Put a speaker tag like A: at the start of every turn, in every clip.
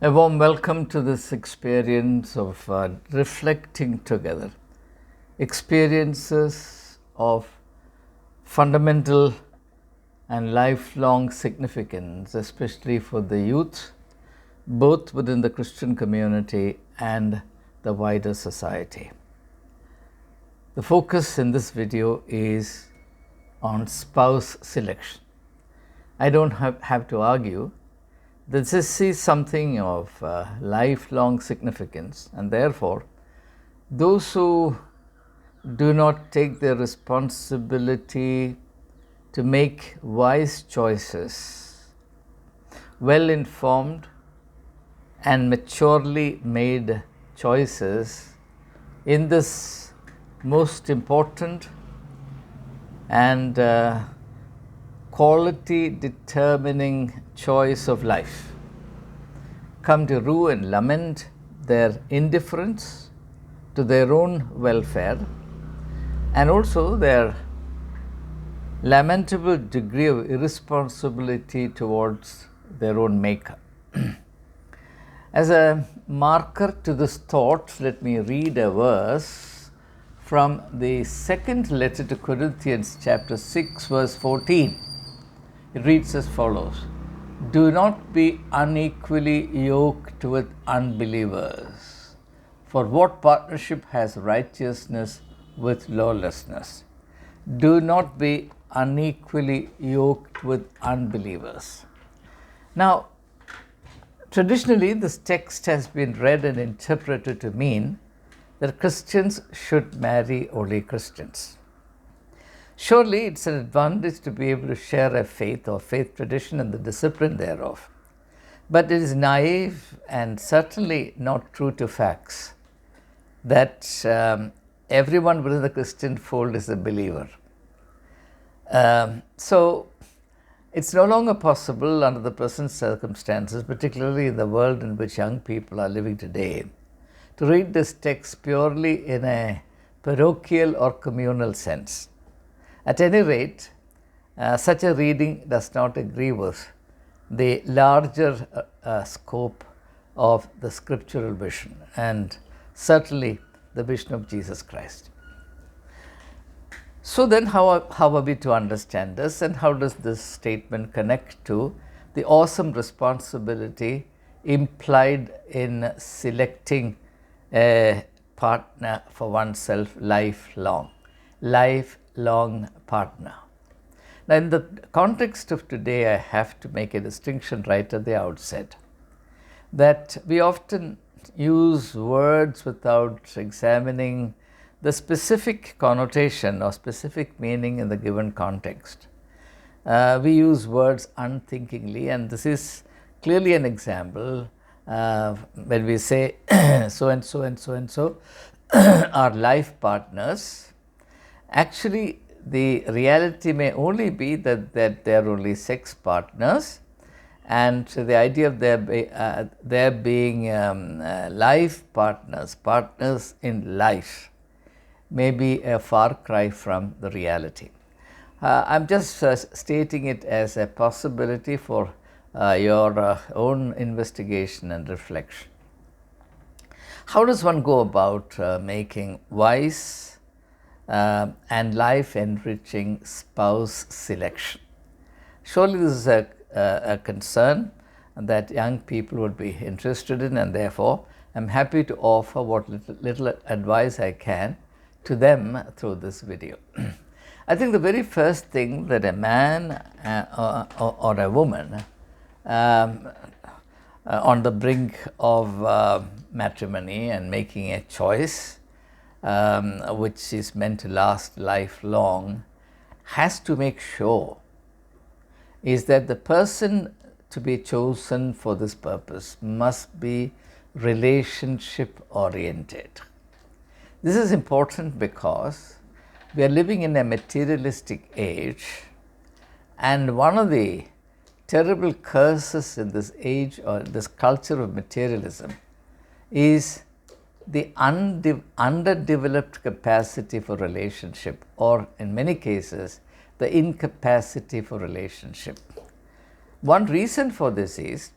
A: A warm welcome to this experience of reflecting together experiences of fundamental and lifelong significance, especially for the youth, both within the Christian community and the wider society. The focus in this video is on spouse selection. I don't have to argue that this is something of lifelong significance, and therefore those who do not take their responsibility to make wise choices, well informed and maturely made choices in this most important and quality determining choice of life, come to rue and lament their indifference to their own welfare and also their lamentable degree of irresponsibility towards their own maker. As a marker to this thought, let me read a verse from the second letter to Corinthians chapter 6 verse 14. It reads as follows: "Do not be unequally yoked with unbelievers, for what partnership has righteousness with lawlessness?" Do not be unequally yoked with unbelievers. Now, traditionally, this text has been read and interpreted to mean that Christians should marry only Christians. Surely, it's an advantage to be able to share a faith or faith tradition and the discipline thereof. But it is naive and certainly not true to facts that everyone within the Christian fold is a believer. So, it's no longer possible under the present circumstances, particularly in the world in which young people are living today, to read this text purely in a parochial or communal sense. At any rate, such a reading does not agree with the larger scope of the scriptural vision and certainly the vision of Jesus Christ. So then how are we to understand this, and how does this statement connect to the awesome responsibility implied in selecting a partner for oneself lifelong partner? Now, in the context of today, I have to make a distinction right at the outset that we often use words without examining the specific connotation or specific meaning in the given context. We use words unthinkingly, and this is clearly an example when we say so and so and so and so are life partners. Actually, the reality may only be that they are only sex partners, and the idea of their being life partners in life, may be a far cry from the reality. I'm just stating it as a possibility for your own investigation and reflection. How does one go about making wise and life-enriching spouse selection? Surely this is a concern that young people would be interested in, and therefore I'm happy to offer what little advice I can to them through this video. I think the very first thing that a man or a woman on the brink of matrimony and making a choice which is meant to last lifelong has to make sure is that the person to be chosen for this purpose must be relationship oriented. This is important because we are living in a materialistic age, and one of the terrible curses in this age or this culture of materialism is the underdeveloped capacity for relationship, or in many cases the incapacity for relationship. One reason for this is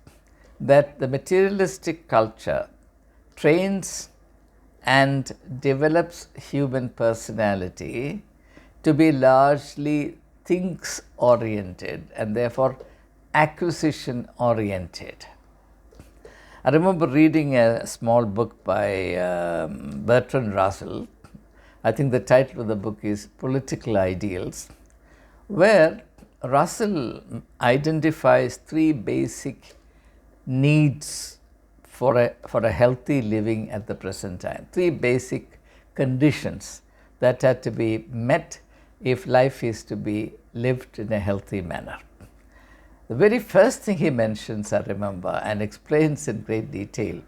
A: that the materialistic culture trains and develops human personality to be largely things oriented and therefore acquisition oriented. I remember reading a small book by Bertrand Russell. I think the title of the book is Political Ideals, where Russell identifies three basic needs for a healthy living at the present time. Three basic conditions that have to be met if life is to be lived in a healthy manner. The very first thing he mentions, I remember, and explains in great detail,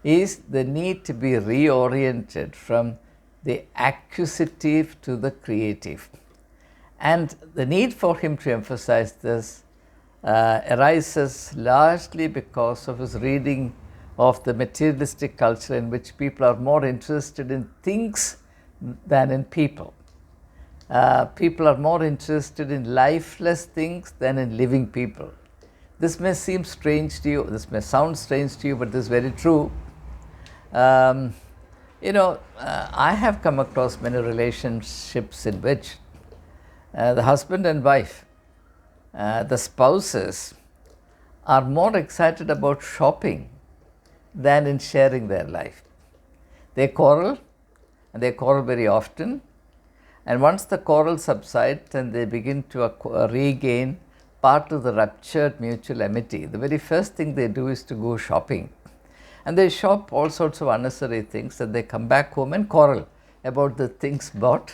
A: is the need to be reoriented from the acquisitive to the creative. And the need for him to emphasize this arises largely because of his reading of the materialistic culture in which people are more interested in things than in people. People are more interested in lifeless things than in living people. This may seem strange to you, this may sound strange to you, but this is very true. I have come across many relationships in which the husband and wife, the spouses, are more excited about shopping than in sharing their life. They quarrel, and they quarrel very often. And once the quarrel subsides and they begin to regain part of the ruptured mutual amity, the very first thing they do is to go shopping. And they shop all sorts of unnecessary things, and they come back home and quarrel about the things bought.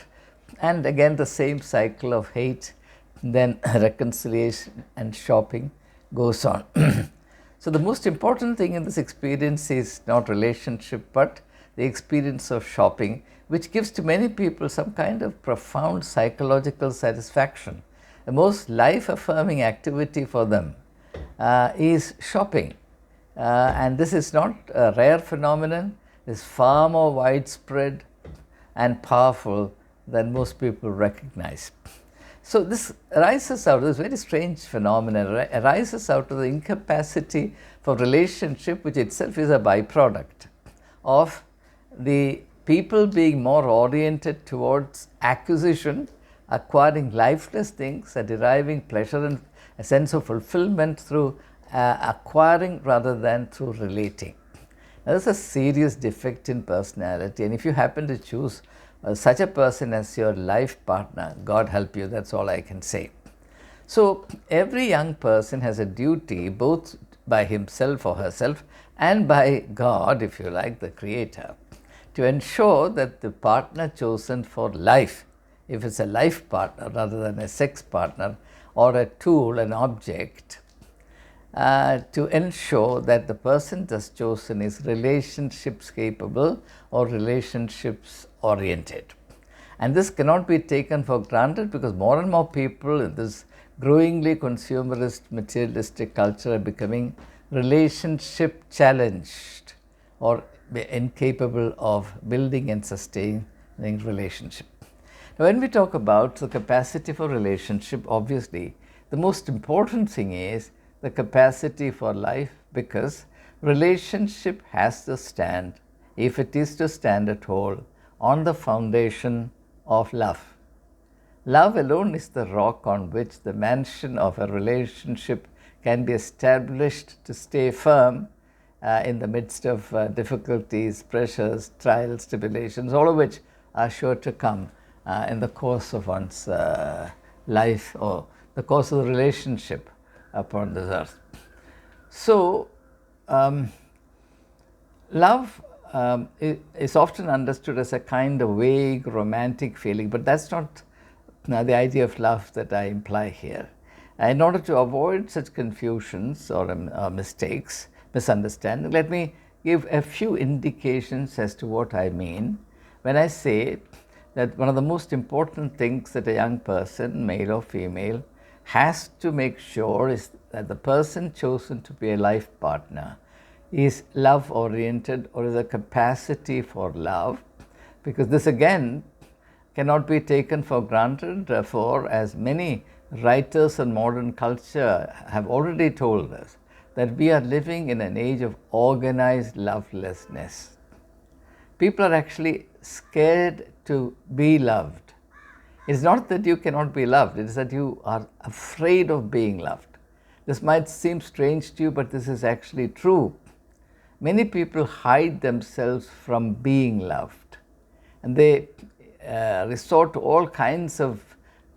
A: And again, the same cycle of hate, then reconciliation and shopping goes on. So the most important thing in this experience is not relationship, but the experience of shopping, which gives to many people some kind of profound psychological satisfaction. The most life-affirming activity for them is shopping. And this is not a rare phenomenon. It is far more widespread and powerful than most people recognize. So this arises out of this very strange phenomenon, arises out of the incapacity for relationship, which itself is a byproduct of the people being more oriented towards acquisition, acquiring lifeless things and deriving pleasure and a sense of fulfillment through acquiring rather than through relating. Now, this is a serious defect in personality, and if you happen to choose such a person as your life partner, God help you, that's all I can say. So every young person has a duty, both by himself or herself and by God, if you like, the Creator, to ensure that the partner chosen for life, if it's a life partner rather than a sex partner or a tool, an object, to ensure that the person thus chosen is relationships capable or relationships oriented. And this cannot be taken for granted, because more and more people in this growingly consumerist materialistic culture are becoming relationship challenged or incapable of building and sustaining relationship. Now, when we talk about the capacity for relationship, obviously the most important thing is the capacity for life, because relationship has to stand, if it is to stand at all, on the foundation of love. Love alone is the rock on which the mansion of a relationship can be established to stay firm in the midst of difficulties, pressures, trials, tribulations, all of which are sure to come in the course of one's life or the course of the relationship upon this earth. So, love is often understood as a kind of vague romantic feeling, but that's not the idea of love that I imply here. In order to avoid such confusions or mistakes, misunderstanding, let me give a few indications as to what I mean when I say that one of the most important things that a young person, male or female, has to make sure is that the person chosen to be a life partner is love oriented or is a capacity for love, because this again cannot be taken for granted. Therefore, as many writers in modern culture have already told us, the that we are living in an age of organized lovelessness. People are actually scared to be loved. It's not that you cannot be loved, it is that you are afraid of being loved. This might seem strange to you, but this is actually true. Many people hide themselves from being loved, and they resort to all kinds of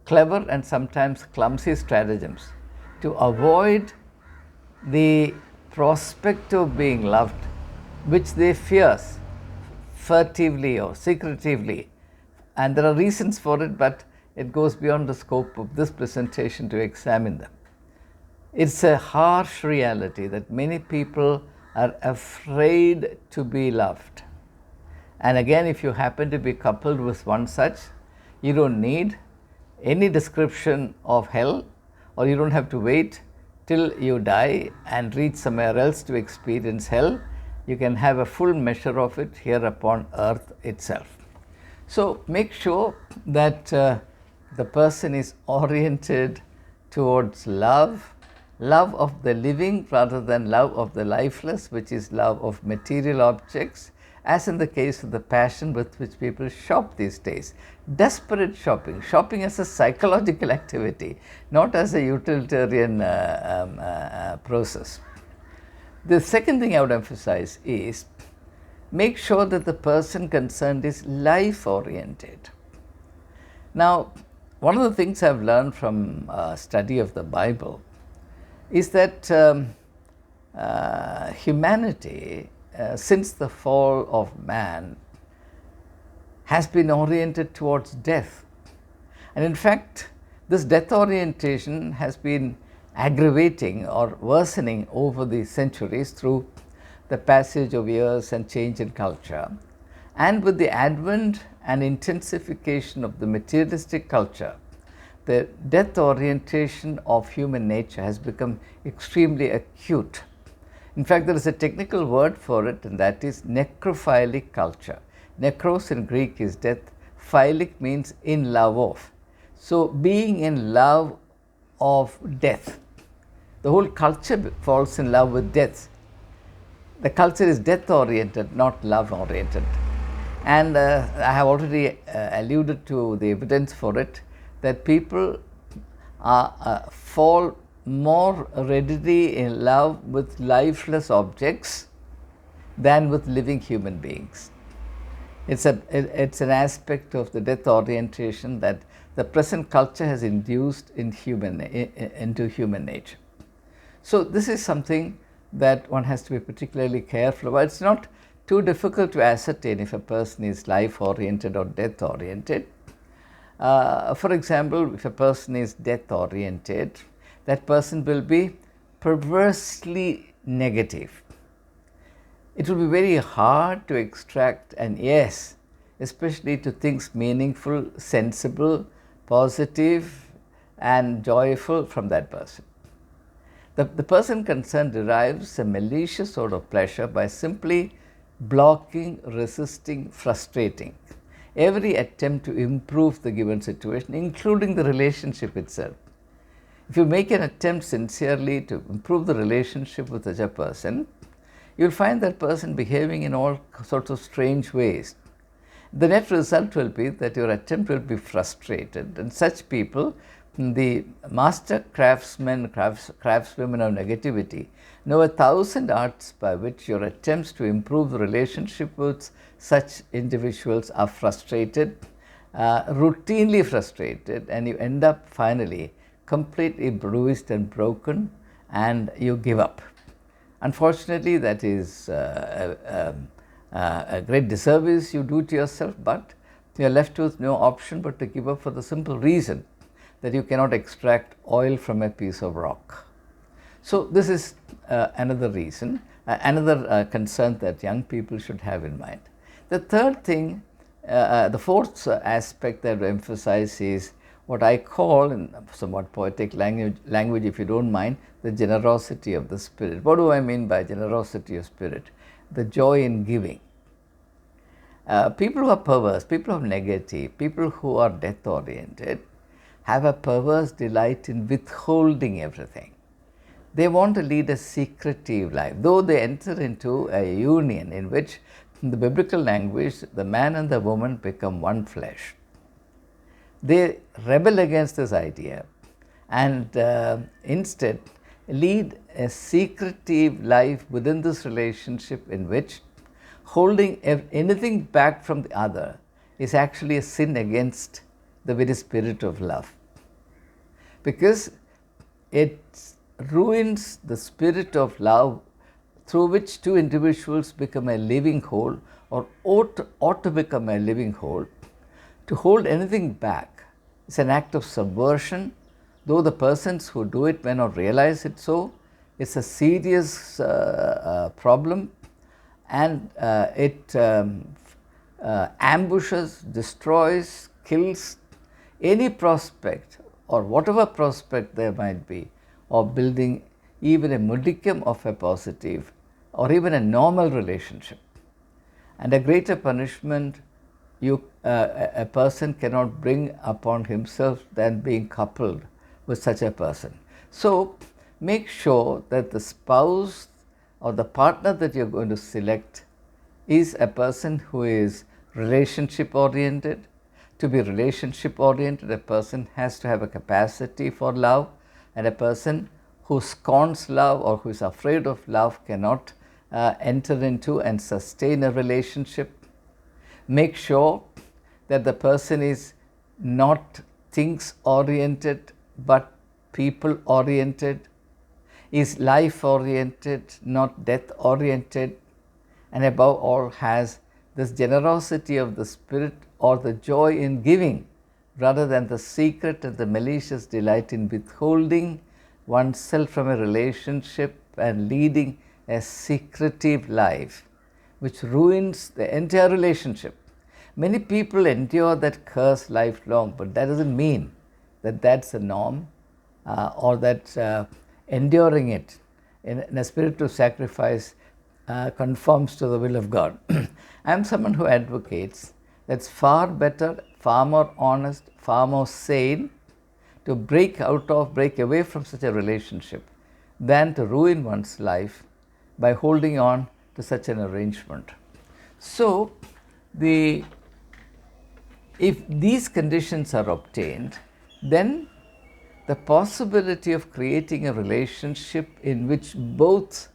A: clever and sometimes clumsy stratagems to avoid the prospect of being loved, which they fear furtively or secretively. And there are reasons for it, but it goes beyond the scope of this presentation to examine them. It's a harsh reality that many people are afraid to be loved. And again, if you happen to be coupled with one such, you don't need any description of hell, or you don't have to wait till you die and reach somewhere else to experience hell. You can have a full measure of it here upon earth itself. So make sure that the person is oriented towards love of the living rather than love of the lifeless, which is love of material objects, as in the case of the passion with which people shop these days. Desperate shopping as a psychological activity, not as a utilitarian process. The second thing I would emphasize is make sure that the person concerned is life-oriented. Now, one of the things I've learned from study of the Bible is that humanity, since the fall of man, has been oriented towards death. And in fact, this death orientation has been aggravating or worsening over the centuries through the passage of years and change in culture. And with the advent and intensification of the materialistic culture, the death orientation of human nature has become extremely acute. In fact, there is a technical word for it, and that is necrophilic culture. Necros in Greek is death, philic means in love of. So, being in love of death. The whole culture falls in love with death. The culture is death oriented, not love oriented. And I have already alluded to the evidence for it, that people fall more readily in love with lifeless objects than with living human beings. It's an aspect of the death orientation that the present culture has induced into human nature. So this is something that one has to be particularly careful about. It's not too difficult to ascertain if a person is life-oriented or death-oriented. For example, if a person is death-oriented, that person will be perversely negative. It will be very hard to extract an yes, especially to things meaningful, sensible, positive and joyful from that person. The person concerned derives a malicious sort of pleasure by simply blocking, resisting, frustrating every attempt to improve the given situation, including the relationship itself. If you make an attempt sincerely to improve the relationship with such a person, you will find that person behaving in all sorts of strange ways. The net result will be that your attempt will be frustrated, and such people, the master craftswomen of negativity, know 1,000 arts by which your attempts to improve the relationship with such individuals are frustrated, routinely frustrated, and you end up finally completely bruised and broken, and you give up. Unfortunately, that is a great disservice you do to yourself, but you are left with no option but to give up for the simple reason that you cannot extract oil from a piece of rock. So this is another reason, another concern that young people should have in mind. The third thing, the fourth aspect that I emphasize is what I call, in somewhat poetic language, if you don't mind, the generosity of the spirit. What do I mean by generosity of spirit? The joy in giving. People who are perverse, people who are negative, people who are death-oriented have a perverse delight in withholding everything. They want to lead a secretive life, though they enter into a union in which, in the biblical language, the man and the woman become one flesh. They rebel against this idea and instead lead a secretive life within this relationship in which holding anything back from the other is actually a sin against the very spirit of love, because it ruins the spirit of love through which two individuals become a living whole, or ought to become a living whole. To hold anything back is an act of subversion, though the persons who do it may not realize it so. It's a serious problem, and it ambushes, destroys, kills any prospect, or whatever prospect there might be, of building even a modicum of a positive or even a normal relationship. And a greater punishment a person cannot bring upon himself than being coupled with such a person. So make sure that the spouse or the partner that you're going to select is a person who is relationship oriented. To be relationship oriented, a person has to have a capacity for love, and a person who scorns love or who is afraid of love cannot enter into and sustain a relationship. Make sure that the person is not things oriented but people oriented, is life oriented, not death oriented, and above all has this generosity of the spirit or the joy in giving, rather than the secret and the malicious delight in withholding oneself from a relationship and leading a secretive life, which ruins the entire relationship. Many people endure that curse lifelong, but that doesn't mean that that's the norm, or that enduring it in a spirit of sacrifice conforms to the will of God. I am someone who advocates that it's far better, far more honest, far more sane to break away from such a relationship than to ruin one's life by holding on to such an arrangement. So, if these conditions are obtained, then the possibility of creating a relationship in which both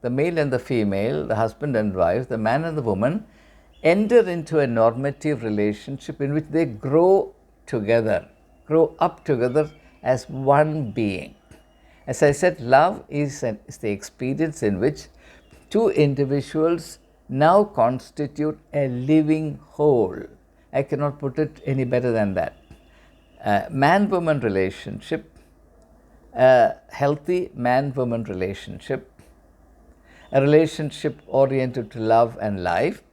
A: the male and the female, the husband and wife, the man and the woman, enter into a normative relationship in which they grow up together as one being. As I said, love is the experience in which two individuals now constitute a living whole. I cannot put it any better than that. Man-woman relationship, a healthy man-woman relationship, a relationship oriented to love and life,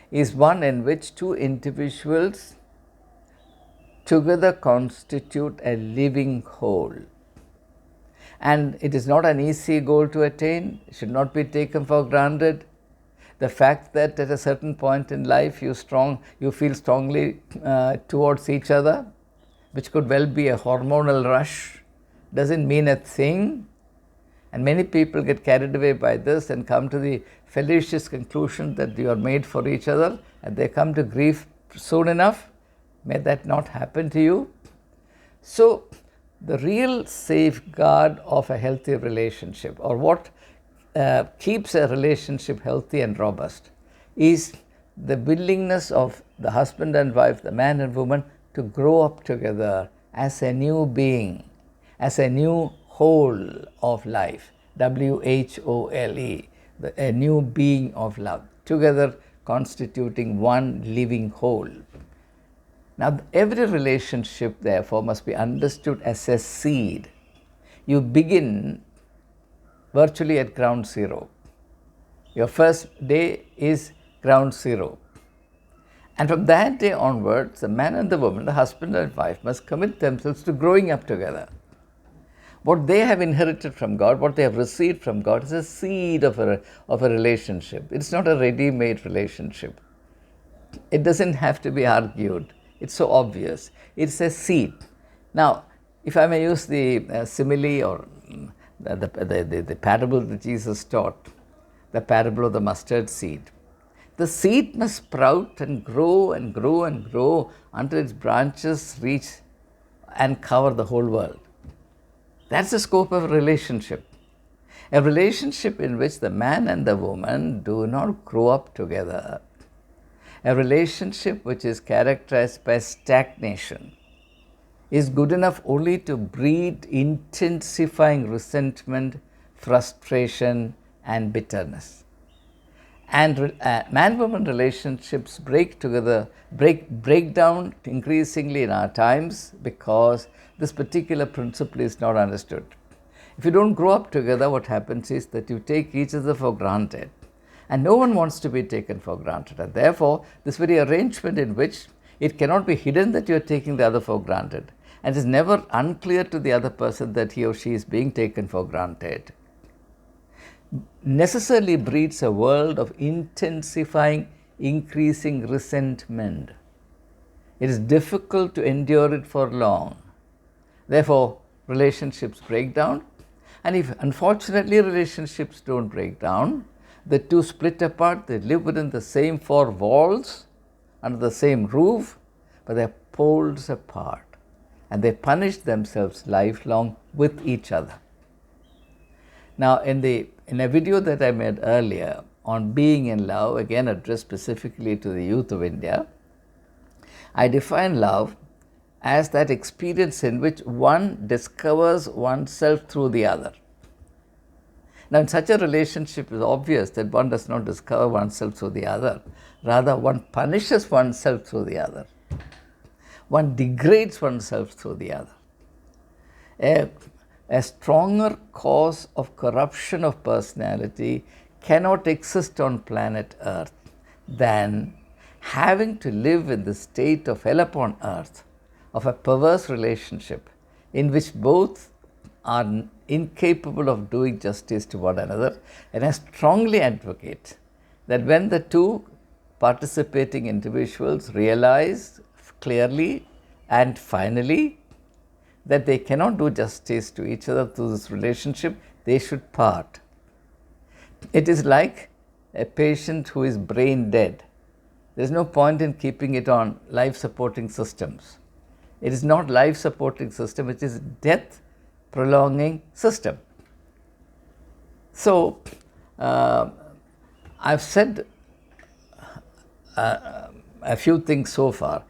A: is one in which two individuals together constitute a living whole. And it is not an easy goal to attain. It should not be taken for granted. The fact that at a certain point in life you feel strongly towards each other, which could well be a hormonal rush, doesn't mean a thing. And many people get carried away by this and come to the fallacious conclusion that you are made for each other, and they come to grief soon enough. May that not happen to you. So, the real safeguard of a healthy relationship, or what keeps a relationship healthy and robust, is the willingness of the husband and wife, the man and woman, to grow up together as a new being, as a new whole of life, WHOLE, a new being of love, together constituting one living whole. Now, every relationship, therefore, must be understood as a seed. You begin virtually at ground zero. Your first day is ground zero. And from that day onwards, the man and the woman, the husband and wife, must commit themselves to growing up together. What they have inherited from God, what they have received from God, is a seed of a relationship. It's not a ready-made relationship. It doesn't have to be argued. It's so obvious. It's a seed. Now, if I may use the simile or the parable that Jesus taught, the parable of the mustard seed. The seed must sprout and grow and grow and grow until its branches reach and cover the whole world. That's the scope of a relationship. A relationship in which the man and the woman do not grow up together. A relationship which is characterized by stagnation is good enough only to breed intensifying resentment, frustration, and bitterness. And man-woman relationships break down increasingly in our times because this particular principle is not understood. If you don't grow up together, what happens is that you take each other for granted, and no one wants to be taken for granted. And therefore, this very arrangement in which it cannot be hidden that you are taking the other for granted, and it is never unclear to the other person that he or she is being taken for granted, necessarily breeds a world of intensifying, increasing resentment. It is difficult to endure it for long. Therefore, relationships break down, and if unfortunately relationships don't break down, the two split apart. They live within the same four walls, under the same roof, but they're poles apart, and they punish themselves lifelong with each other. Now, in a video that I made earlier on being in love, again addressed specifically to the youth of India, I define love as that experience in which one discovers oneself through the other. Now, in such a relationship, it is obvious that one does not discover oneself through the other. Rather, one punishes oneself through the other. One degrades oneself through the other. A stronger cause of corruption of personality cannot exist on planet Earth than having to live in the state of hell upon earth of a perverse relationship in which both are incapable of doing justice to one another. And I strongly advocate that when the two participating individuals realize clearly and finally that they cannot do justice to each other through this relationship, they should part. It is like a patient who is brain dead. There is no point in keeping it on life-supporting systems. It is not life-supporting system, it is death-prolonging system. So, I've said a few things so far,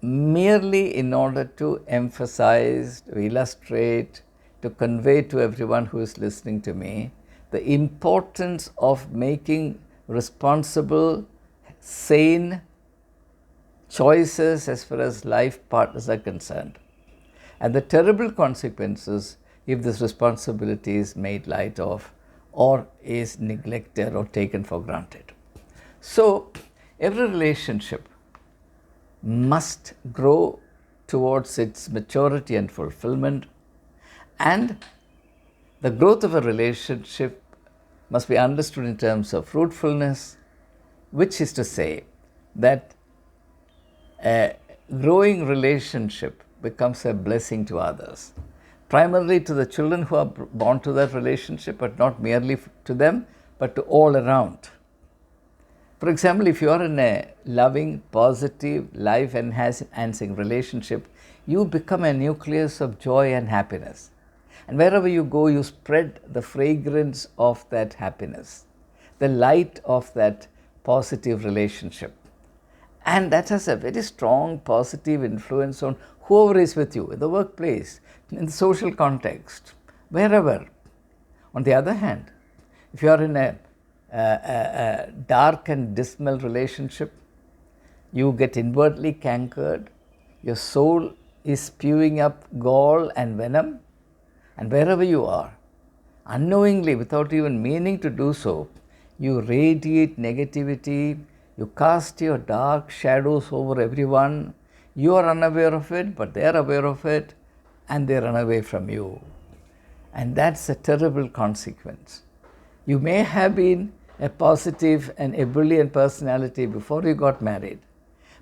A: merely in order to emphasize, to illustrate, to convey to everyone who is listening to me the importance of making responsible, sane choices as far as life partners are concerned, and the terrible consequences if this responsibility is made light of or is neglected or taken for granted. So, every relationship must grow towards its maturity and fulfillment, and the growth of a relationship must be understood in terms of fruitfulness, which is to say that a growing relationship becomes a blessing to others, primarily to the children who are born to that relationship, but not merely to them, but to all around. For example, if you are in a loving, positive, life-enhancing relationship, you become a nucleus of joy and happiness. And wherever you go, you spread the fragrance of that happiness, the light of that positive relationship. And that has a very strong positive influence on whoever is with you, in the workplace, in the social context, wherever. On the other hand, if you are in a dark and dismal relationship, you get inwardly cankered, your soul is spewing up gall and venom, and wherever you are, unknowingly, without even meaning to do so, you radiate negativity, you cast your dark shadows over everyone. You are unaware of it, but they are aware of it, and they run away from you. And that's a terrible consequence. You may have been a positive and ebullient personality before you got married,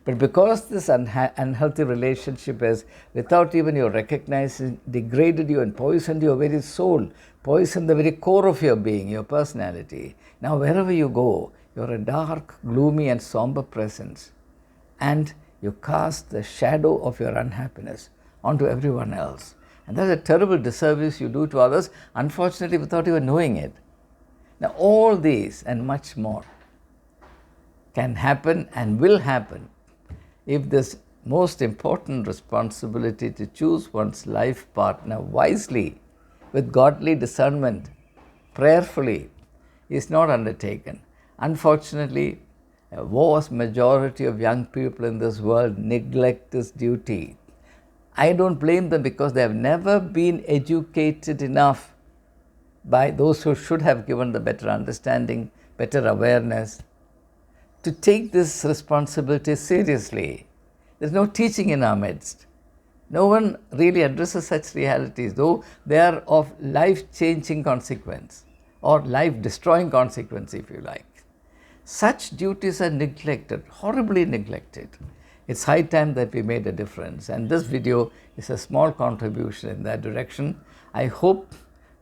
A: but because this unhealthy relationship has, without even your recognizing, degraded you and poisoned your very soul, poison the very core of your being, your personality. Now wherever you go, you're a dark, gloomy and somber presence, and you cast the shadow of your unhappiness onto everyone else. And that's a terrible disservice you do to others, unfortunately without even knowing it. Now all these and much more can happen and will happen if this most important responsibility to choose one's life partner wisely, with godly discernment, prayerfully, is not undertaken. Unfortunately, a vast majority of young people in this world neglect this duty. I don't blame them, because they have never been educated enough by those who should have given the better understanding, better awareness, to take this responsibility seriously. There's no teaching in our midst. No one really addresses such realities, though they are of life-changing consequence or life-destroying consequence, if you like. Such duties are neglected, horribly neglected. It's high time that we made a difference, and this video is a small contribution in that direction. I hope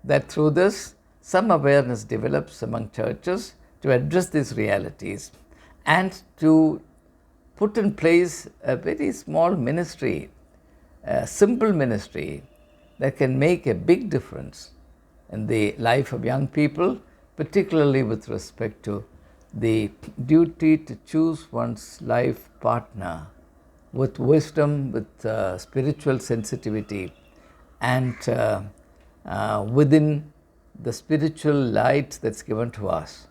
A: that through this, some awareness develops among churches to address these realities and to put in place a very small ministry, a simple ministry that can make a big difference in the life of young people, particularly with respect to the duty to choose one's life partner with wisdom, with spiritual sensitivity, and within the spiritual light that's given to us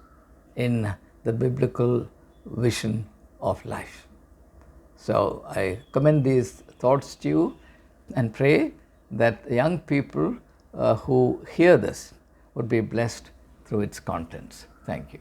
A: in the biblical vision of life. So I commend these thoughts to you and pray that young people who hear this would be blessed through its contents. Thank you.